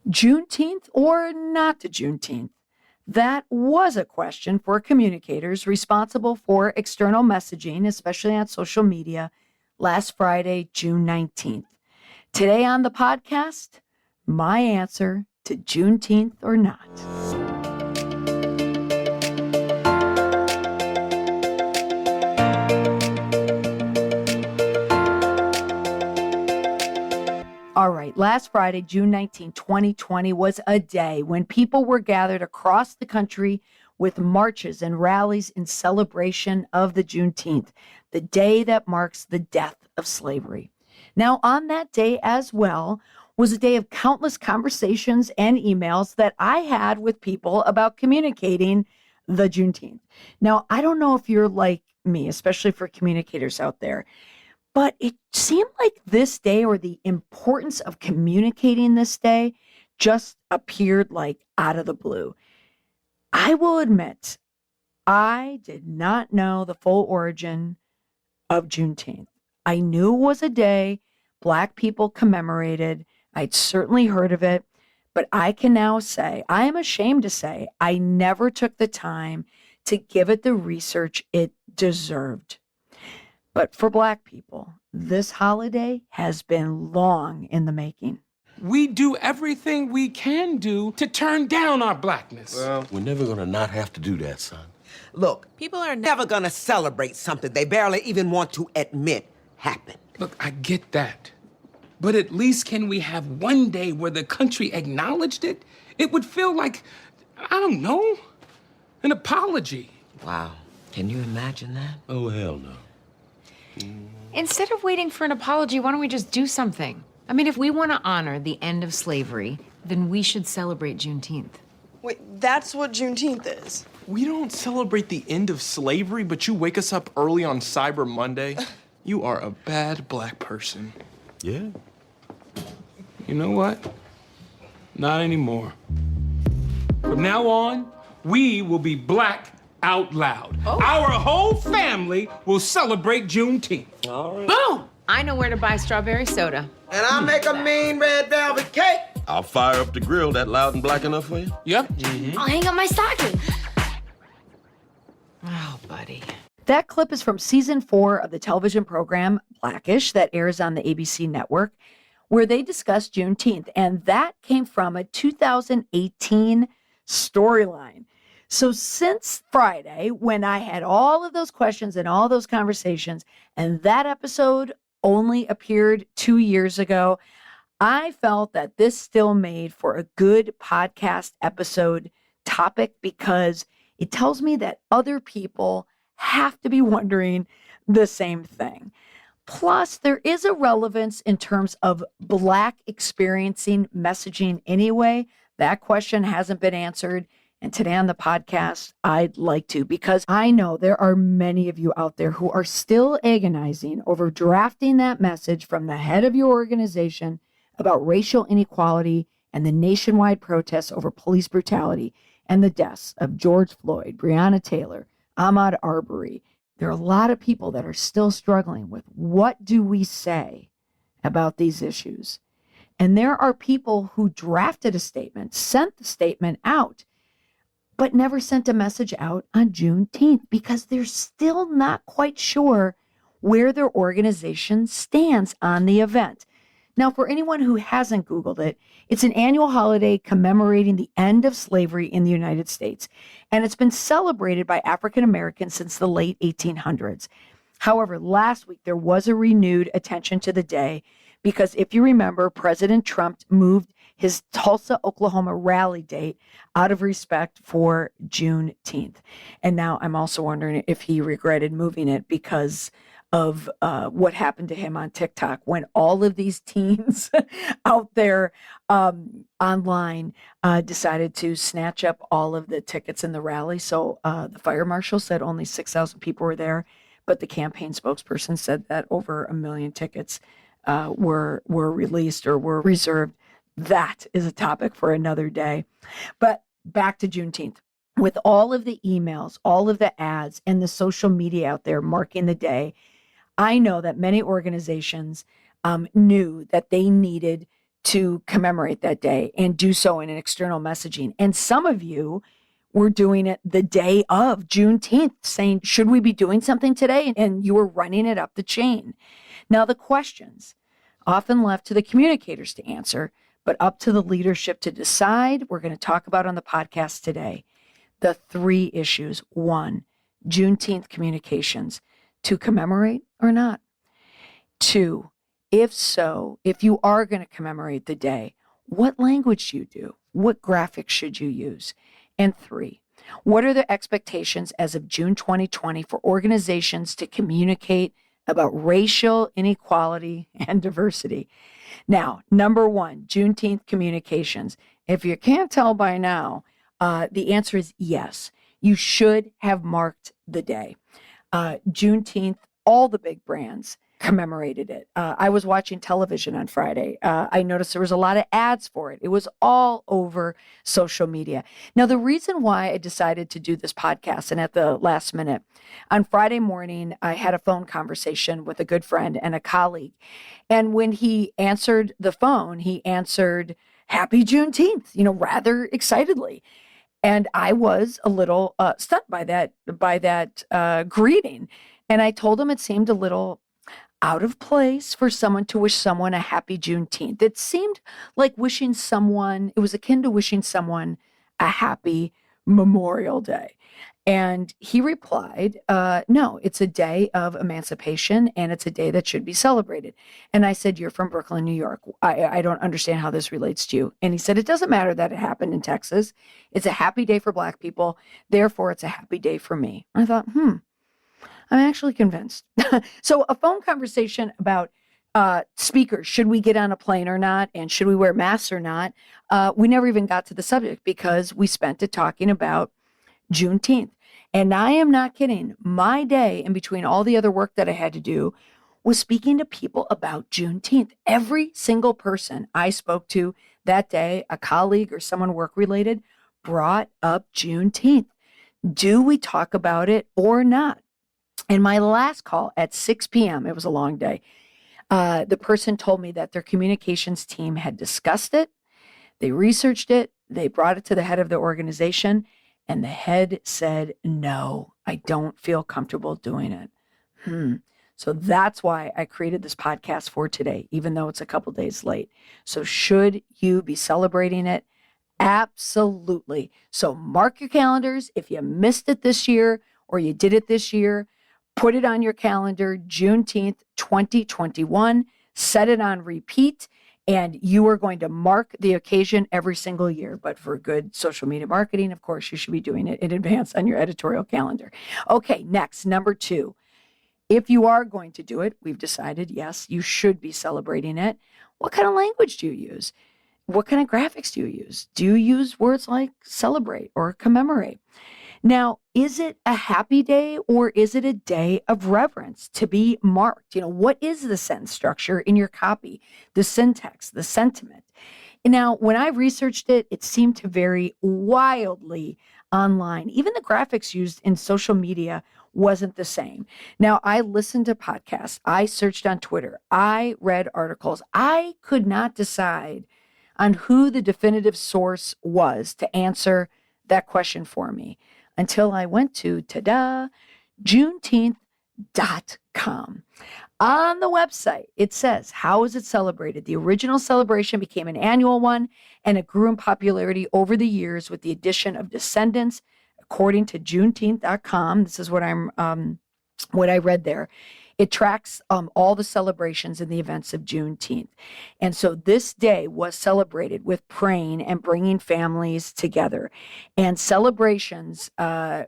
Juneteenth or not to Juneteenth? That was a question for communicators responsible for external messaging, especially on social media, last Friday, June 19th. Today on the podcast, my answer to Juneteenth or not. All right, last Friday, June 19, 2020, was a day when people were gathered across the country with marches and rallies in celebration of the Juneteenth, the day that marks the death of slavery. Now, on that day as well was a day of countless conversations and emails that I had with people about communicating the Juneteenth. Now, I don't know if you're like me, especially for communicators out there, but it seemed like this day, or the importance of communicating this day, just appeared like out of the blue. I will admit, I did not know the full origin of Juneteenth. I knew it was a day Black people commemorated. I'd certainly heard of it, but I can now say, I am ashamed to say, I never took the time to give it the research it deserved. But for Black people, this holiday has been long in the making. We do everything we can do to turn down our Blackness. Well, we're never gonna not have to do that, son. Look, people are never gonna celebrate something they barely even want to admit happened. Look, I get that. But at least can we have one day where the country acknowledged it? It would feel like, I don't know, an apology. Wow. Can you imagine that? Oh, hell no. Instead of waiting for an apology, why don't we just do something? I mean, if we want to honor the end of slavery, then we should celebrate Juneteenth. Wait, that's what Juneteenth is. We don't celebrate the end of slavery, but you wake us up early on Cyber Monday. You are a bad Black person. Yeah? You know what? Not anymore. From now on, we will be Black out loud. Oh. Our whole family will celebrate Juneteenth. All right. Boom! I know where to buy strawberry soda. And I'll make a mean red velvet cake. I'll fire up the grill. That loud and black enough for you? Yep. Mm-hmm. I'll hang up my stocking. Oh, buddy. That clip is from season 4 of the television program Blackish that airs on the ABC network, where they discuss Juneteenth. And that came from a 2018 storyline. So since Friday, when I had all of those questions and all those conversations, and that episode only appeared 2 years ago, I felt that this still made for a good podcast episode topic, because it tells me that other people have to be wondering the same thing. Plus, there is a relevance in terms of Black experiencing messaging anyway. That question hasn't been answered. And today on the podcast, I'd like to, because I know there are many of you out there who are still agonizing over drafting that message from the head of your organization about racial inequality and the nationwide protests over police brutality and the deaths of George Floyd, Breonna Taylor, Ahmaud Arbery. There are a lot of people that are still struggling with, what do we say about these issues? And there are people who drafted a statement, sent the statement out, but never sent a message out on Juneteenth because they're still not quite sure where their organization stands on the event. Now, for anyone who hasn't Googled it, it's an annual holiday commemorating the end of slavery in the United States, and it's been celebrated by African Americans since the late 1800s. However, last week there was a renewed attention to the day because, if you remember, President Trump moved his Tulsa, Oklahoma rally date out of respect for Juneteenth. And now I'm also wondering if he regretted moving it because of what happened to him on TikTok, when all of these teens out there online decided to snatch up all of the tickets in the rally. So the fire marshal said only 6,000 people were there, but the campaign spokesperson said that over 1 million tickets were released or were reserved. That is a topic for another day. But back to Juneteenth. With all of the emails, all of the ads, and the social media out there marking the day, I know that many organizations knew that they needed to commemorate that day and do so in an external messaging. And some of you were doing it the day of Juneteenth, saying, should we be doing something today? And you were running it up the chain. Now, the questions often left to the communicators to answer, but up to the leadership to decide, we're going to talk about on the podcast today. The 3 issues. 1, Juneteenth communications, to commemorate or not. 2, if so, if you are going to commemorate the day, what language do you do? What graphics should you use? And 3, what are the expectations as of June 2020 for organizations to communicate about racial inequality and diversity? Now, number 1, Juneteenth communications. If you can't tell by now, the answer is yes. You should have marked the day. Juneteenth, all the big brands commemorated it. I was watching television on Friday. I noticed there was a lot of ads for it. It was all over social media. Now, the reason why I decided to do this podcast, and at the last minute, on Friday morning, I had a phone conversation with a good friend and a colleague. And when he answered the phone, he answered, "Happy Juneteenth," rather excitedly. And I was a little stunned by that greeting. And I told him it seemed a little out of place for someone to wish someone a happy Juneteenth. It seemed like it was akin to wishing someone a happy Memorial Day. And he replied, no, it's a day of emancipation and it's a day that should be celebrated. And I said, you're from Brooklyn, New York. I don't understand how this relates to you. And he said, it doesn't matter that it happened in Texas. It's a happy day for Black people. Therefore, it's a happy day for me. I thought, I'm actually convinced. So a phone conversation about speakers, should we get on a plane or not? And should we wear masks or not? We never even got to the subject because we spent it talking about Juneteenth. And I am not kidding. My day, in between all the other work that I had to do, was speaking to people about Juneteenth. Every single person I spoke to that day, a colleague or someone work-related, brought up Juneteenth. Do we talk about it or not? And my last call at 6 p.m., it was a long day, the person told me that their communications team had discussed it, they researched it, they brought it to the head of the organization, and the head said, no, I don't feel comfortable doing it. So that's why I created this podcast for today, even though it's a couple days late. So should you be celebrating it? Absolutely. So mark your calendars. If you missed it this year or you did it this year, put it on your calendar, Juneteenth 2021, set it on repeat, and you are going to mark the occasion every single year. But for good social media marketing, of course, you should be doing it in advance on your editorial calendar. Okay, next, number 2. If you are going to do it, we've decided, yes, you should be celebrating it. What kind of language do you use? What kind of graphics do you use? Do you use words like celebrate or commemorate? Now, is it a happy day or is it a day of reverence to be marked? What is the sentence structure in your copy, the syntax, the sentiment? Now, when I researched it, it seemed to vary wildly online. Even the graphics used in social media wasn't the same. Now, I listened to podcasts. I searched on Twitter. I read articles. I could not decide on who the definitive source was to answer that question for me until I went to, Juneteenth.com. On the website, it says, how is it celebrated? The original celebration became an annual one, and it grew in popularity over the years with the addition of descendants. According to Juneteenth.com, this is what I read there. It tracks all the celebrations and the events of Juneteenth. And so this day was celebrated with praying and bringing families together. And celebrations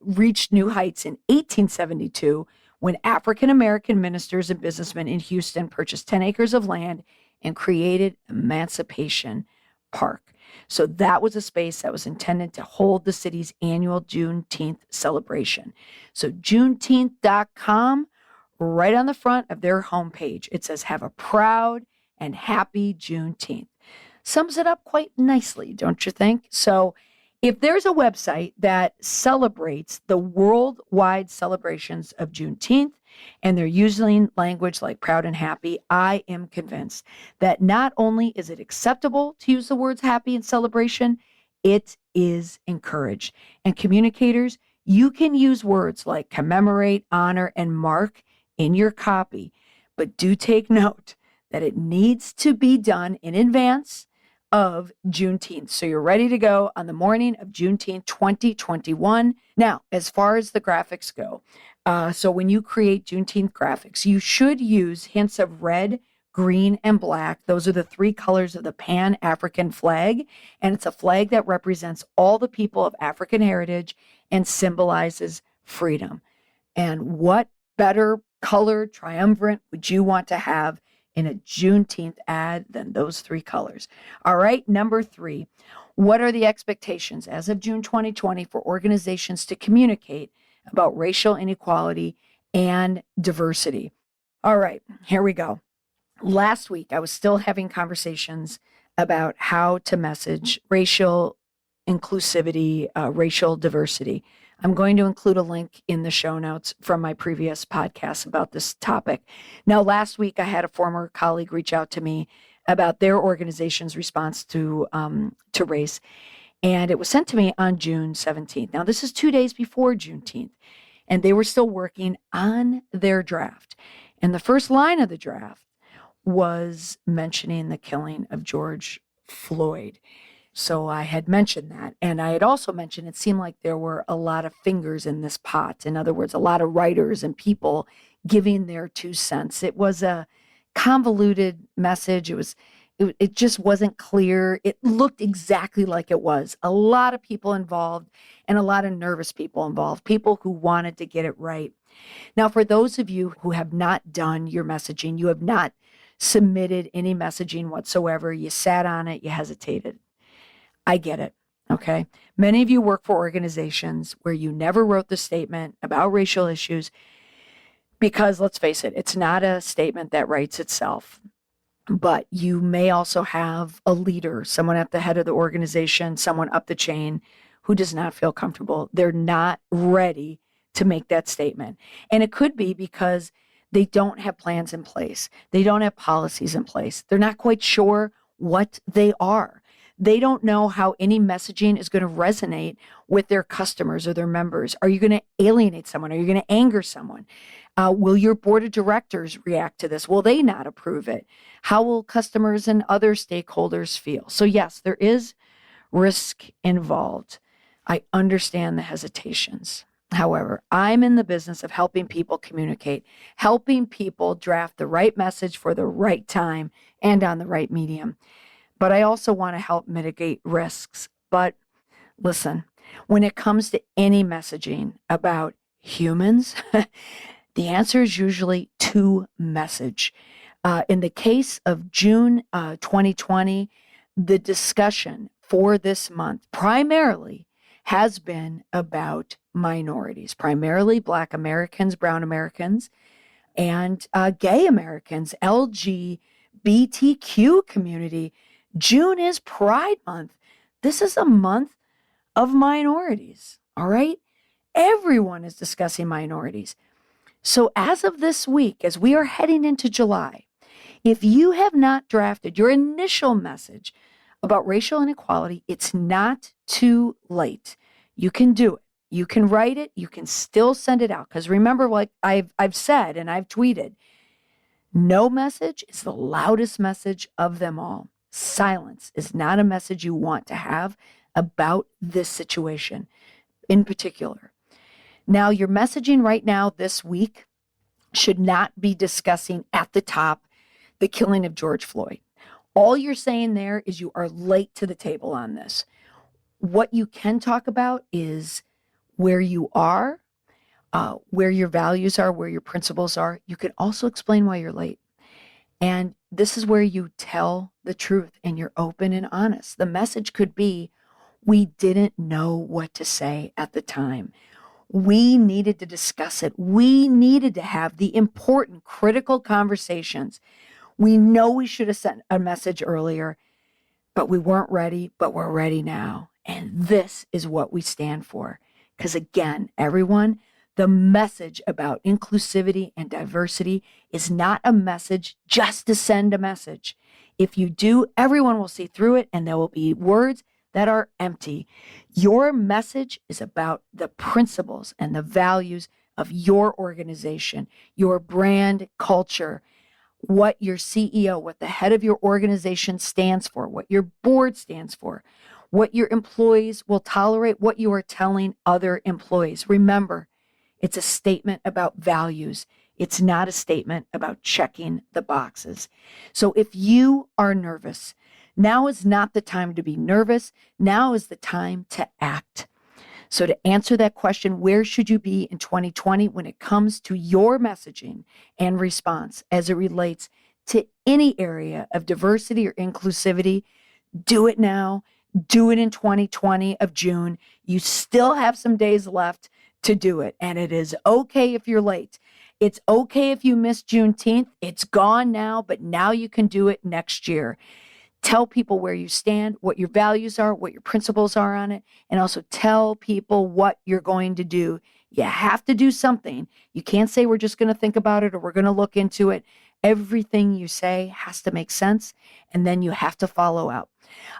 reached new heights in 1872 when African-American ministers and businessmen in Houston purchased 10 acres of land and created Emancipation Park. So that was a space that was intended to hold the city's annual Juneteenth celebration. So Juneteenth.com, right on the front of their homepage, it says, have a proud and happy Juneteenth. Sums it up quite nicely, don't you think? So If there's a website that celebrates the worldwide celebrations of Juneteenth, and they're using language like proud and happy, I am convinced that not only is it acceptable to use the words happy and celebration, it is encouraged. And communicators, you can use words like commemorate, honor, and mark in your copy, but do take note that it needs to be done in advance of Juneteenth. So you're ready to go on the morning of Juneteenth 2021. Now, as far as the graphics go, so when you create Juneteenth graphics, you should use hints of red, green, and black. Those are the three colors of the Pan-African flag, and it's a flag that represents all the people of African heritage and symbolizes freedom. And what better color triumvirate would you want to have in a Juneteenth ad than those three colors? All right, number 3, what are the expectations as of June 2020 for organizations to communicate about racial inequality and diversity? All right, here we go. Last week, I was still having conversations about how to message racial inclusivity, racial diversity. I'm going to include a link in the show notes from my previous podcast about this topic. Now, last week, I had a former colleague reach out to me about their organization's response to race, and it was sent to me on June 17th. Now, this is 2 days before Juneteenth, and they were still working on their draft. And the first line of the draft was mentioning the killing of George Floyd. So I had mentioned that. And I had also mentioned it seemed like there were a lot of fingers in this pot. In other words, a lot of writers and people giving their 2 cents. It was a convoluted message. It just wasn't clear. It looked exactly like it was. A lot of people involved and a lot of nervous people involved, people who wanted to get it right. Now, for those of you who have not done your messaging, you have not submitted any messaging whatsoever, you sat on it, you hesitated. I get it, okay? Many of you work for organizations where you never wrote the statement about racial issues because, let's face it, it's not a statement that writes itself. But you may also have a leader, someone at the head of the organization, someone up the chain who does not feel comfortable. They're not ready to make that statement. And it could be because they don't have plans in place. They don't have policies in place. They're not quite sure what they are. They don't know how any messaging is going to resonate with their customers or their members. Are you going to alienate someone? Are you going to anger someone? Will your board of directors react to this? Will they not approve it? How will customers and other stakeholders feel? So yes, there is risk involved. I understand the hesitations. However, I'm in the business of helping people communicate, helping people draft the right message for the right time and on the right medium. But I also want to help mitigate risks. But listen, when it comes to any messaging about humans, the answer is usually to message. In the case of June 2020, the discussion for this month primarily has been about minorities, primarily Black Americans, Brown Americans, and gay Americans, LGBTQ community. June is Pride Month. This is a month of minorities, all right? Everyone is discussing minorities. So as of this week, as we are heading into July, if you have not drafted your initial message about racial inequality, it's not too late. You can do it. You can write it. You can still send it out. Because remember, like I've said and I've tweeted, no message is the loudest message of them all. Silence is not a message you want to have about this situation in particular. Now, your messaging right now this week should not be discussing at the top the killing of George Floyd. All you're saying there is you are late to the table on this. What you can talk about is where you are, where your values are, where your principles are. You can also explain why you're late. And this is where you tell the truth and you're open and honest. The message could be, we didn't know what to say at the time. We needed to discuss it. We needed to have the important, critical conversations. We know we should have sent a message earlier, but we weren't ready, but we're ready now. And this is what we stand for. Because again, everyone, the message about inclusivity and diversity is not a message just to send a message. If you do, everyone will see through it and there will be words that are empty. Your message is about the principles and the values of your organization, your brand culture, what your CEO, what the head of your organization stands for, what your board stands for, what your employees will tolerate, what you are telling other employees. Remember, it's a statement about values. It's not a statement about checking the boxes. So if you are nervous, now is not the time to be nervous. Now is the time to act. So to answer that question, where should you be in 2020 when it comes to your messaging and response as it relates to any area of diversity or inclusivity? Do it now. Do it in 2020 of June. You still have some days left to do it. And it is okay if you're late. It's okay if you missed Juneteenth. It's gone now, but now you can do it next year. Tell people where you stand, what your values are, what your principles are on it, and also tell people what you're going to do. You have to do something. You can't say we're just going to think about it or we're going to look into it. Everything you say has to make sense, and then you have to follow up.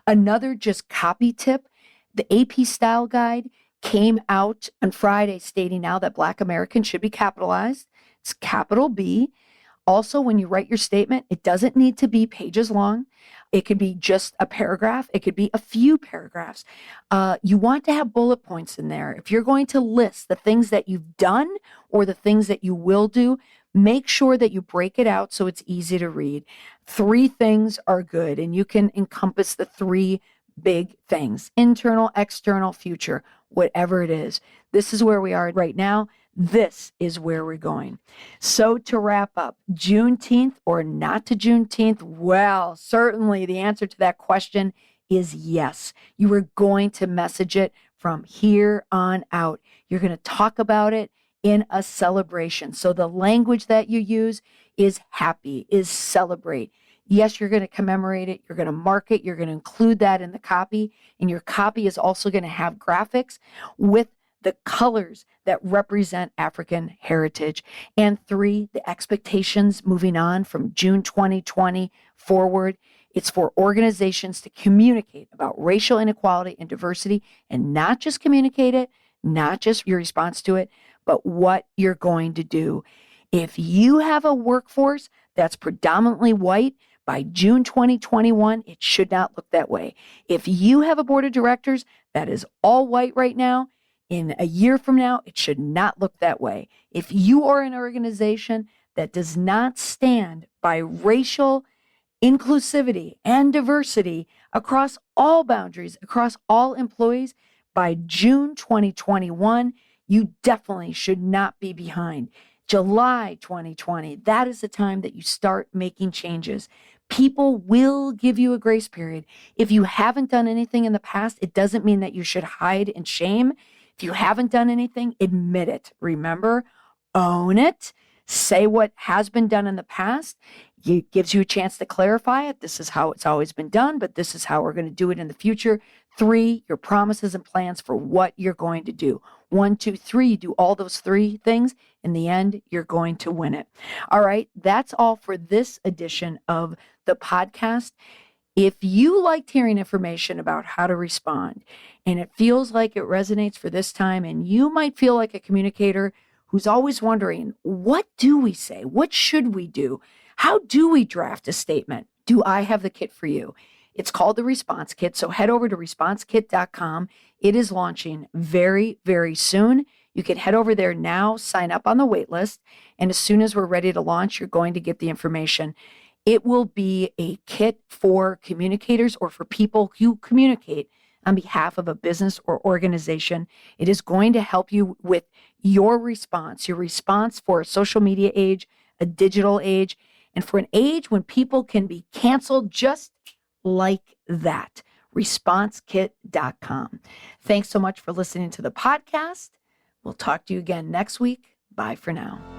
Another just copy tip, the AP Style Guide came out on Friday stating now that Black Americans should be capitalized. It's capital B. Also, when you write your statement, it doesn't need to be pages long. It could be just a paragraph. It could be a few paragraphs. You want to have bullet points in there. If you're going to list the things that you've done or the things that you will do, make sure that you break it out so it's easy to read. 3 things are good, and you can encompass the 3 big things: internal, external, future, whatever it is. This is where we are right now. This is where we're going. So to wrap up, Juneteenth or not to Juneteenth? Well, certainly the answer to that question is yes. You are going to message it from here on out. You're going to talk about it in a celebration. So the language that you use is happy, is celebrate. Yes, you're going to commemorate it. You're going to mark it. You're going to include that in the copy. And your copy is also going to have graphics with the colors that represent African heritage. And 3, the expectations moving on from June 2020 forward. It's for organizations to communicate about racial inequality and diversity, and not just communicate it, not just your response to it, but what you're going to do. If you have a workforce that's predominantly white, by June 2021, it should not look that way. If you have a board of directors that is all white right now, in a year from now, it should not look that way. If you are an organization that does not stand by racial inclusivity and diversity across all boundaries, across all employees, by June 2021, you definitely should not be behind. July 2020, that is the time that you start making changes. People will give you a grace period. If you haven't done anything in the past, it doesn't mean that you should hide in shame. If you haven't done anything, admit it. Remember, own it. Say what has been done in the past. It gives you a chance to clarify it. This is how it's always been done, but this is how we're going to do it in the future. 3, your promises and plans for what you're going to do. 1, 2, 3, you do all those 3 things. In the end, you're going to win it. All right, that's all for this edition of the podcast. If you liked hearing information about how to respond, and it feels like it resonates for this time, and you might feel like a communicator who's always wondering, what do we say? What should we do? How do we draft a statement? Do I have the kit for you? It's called the Response Kit. So head over to responsekit.com. It is launching very, very soon. You can head over there now, sign up on the wait list, and as soon as we're ready to launch, you're going to get the information. It will be a kit for communicators or for people who communicate on behalf of a business or organization. It is going to help you with your response for a social media age, a digital age, and for an age when people can be canceled just like that. ResponseKit.com. Thanks so much for listening to the podcast. We'll talk to you again next week. Bye for now.